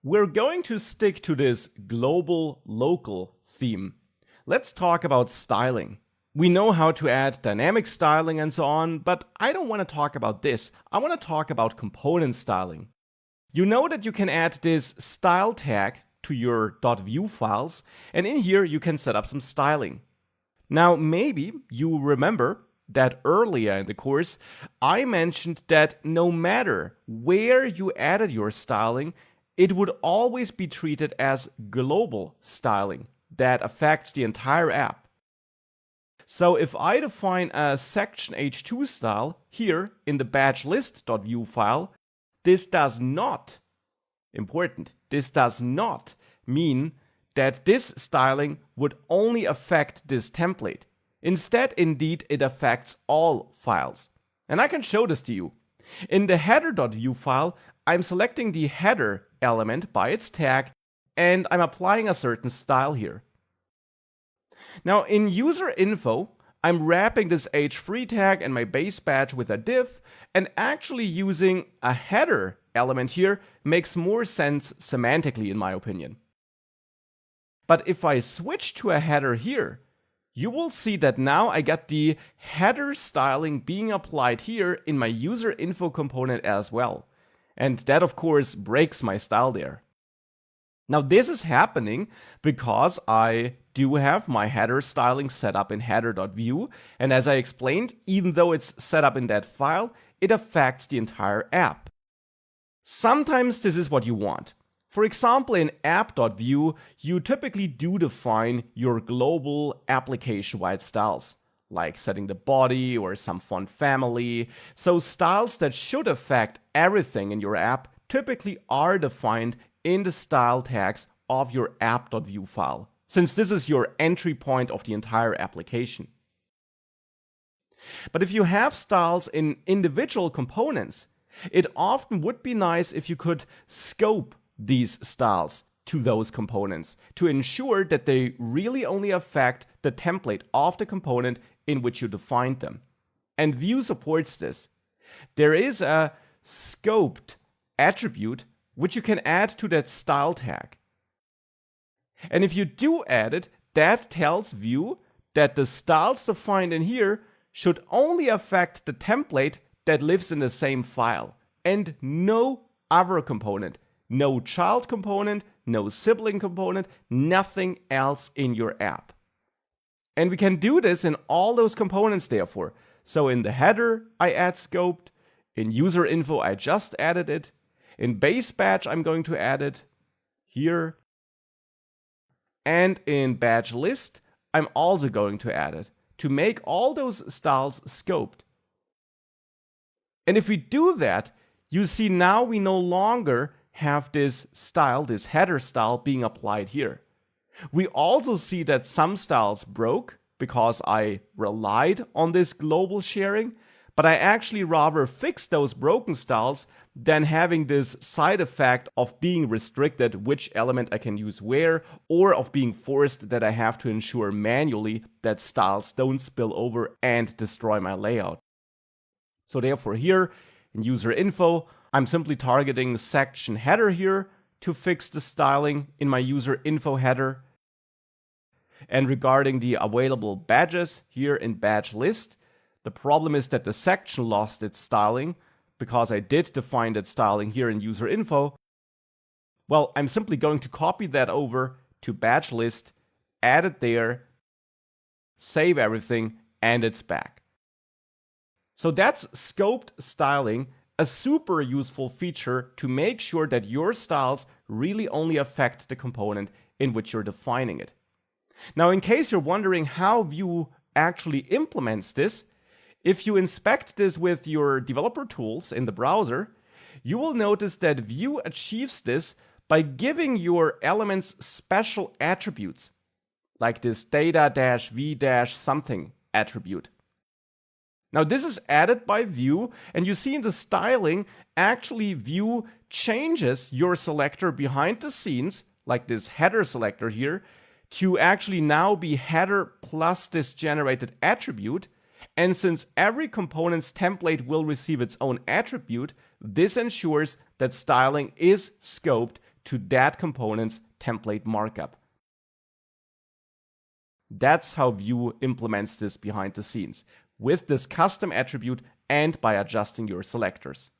We're going to stick to this global local theme. Let's talk about styling. We know how to add dynamic styling and so on, but I don't want to talk about this. I want to talk about component styling. You know that you can add this style tag to your .view files, and in here you can set up some styling. Now, maybe you remember that earlier in the course, I mentioned that no matter where you added your styling, it would always be treated as global styling that affects the entire app. So if I define a section h2 style here in the badge list.view file, this does not, important, this does not mean that this styling would only affect this template. Instead, indeed, it affects all files. And I can show this to you. In the header.view file, I'm selecting the header element by its tag, and I'm applying a certain style here. Now in user info, I'm wrapping this h3 tag and my base badge with a div, and actually using a header element here makes more sense semantically in my opinion. But if I switch to a header here, you will see that now I get the header styling being applied here in my user info component as well. And that of course breaks my style there. Now this is happening because I do have my header styling set up in header.view, and as I explained, even though it's set up in that file, it affects the entire app. Sometimes this is what you want. For example, in app.view, you typically do define your global application-wide styles, like setting the body or some font family. So styles that should affect everything in your app typically are defined in the style tags of your app.view file, since this is your entry point of the entire application. But if you have styles in individual components, it often would be nice if you could scope these styles to those components to ensure that they really only affect the template of the component in which you defined them. And Vue supports this. There is a scoped attribute which you can add to that style tag. And if you do add it, that tells Vue that the styles defined in here should only affect the template that lives in the same file and no other component. No child component, no sibling component, nothing else in your app. And we can do this in all those components therefore. So in the header, I add scoped. In user info, I just added it. In base badge, I'm going to add it here. And in badge list, I'm also going to add it to make all those styles scoped. And if we do that, you see now we no longer have this style, this header style being applied here. We also see that some styles broke because I relied on this global sharing, but I actually rather fixed those broken styles than having this side effect of being restricted which element I can use where, or of being forced that I have to ensure manually that styles don't spill over and destroy my layout. So therefore here in user info, I'm simply targeting section header here to fix the styling in my user info header. And regarding the available badges here in badge list, the problem is that the section lost its styling because I did define that styling here in user info. Well, I'm simply going to copy that over to badge list, add it there, save everything, and it's back. So that's scoped styling, a super useful feature to make sure that your styles really only affect the component in which you're defining it. Now, in case you're wondering how Vue actually implements this, if you inspect this with your developer tools in the browser, you will notice that Vue achieves this by giving your elements special attributes, like this data-v-something attribute. Now this is added by Vue, and you see in the styling, actually Vue changes your selector behind the scenes, like this header selector here, to actually now be header plus this generated attribute. And since every component's template will receive its own attribute, this ensures that styling is scoped to that component's template markup. That's how Vue implements this behind the scenes, with this custom attribute and by adjusting your selectors.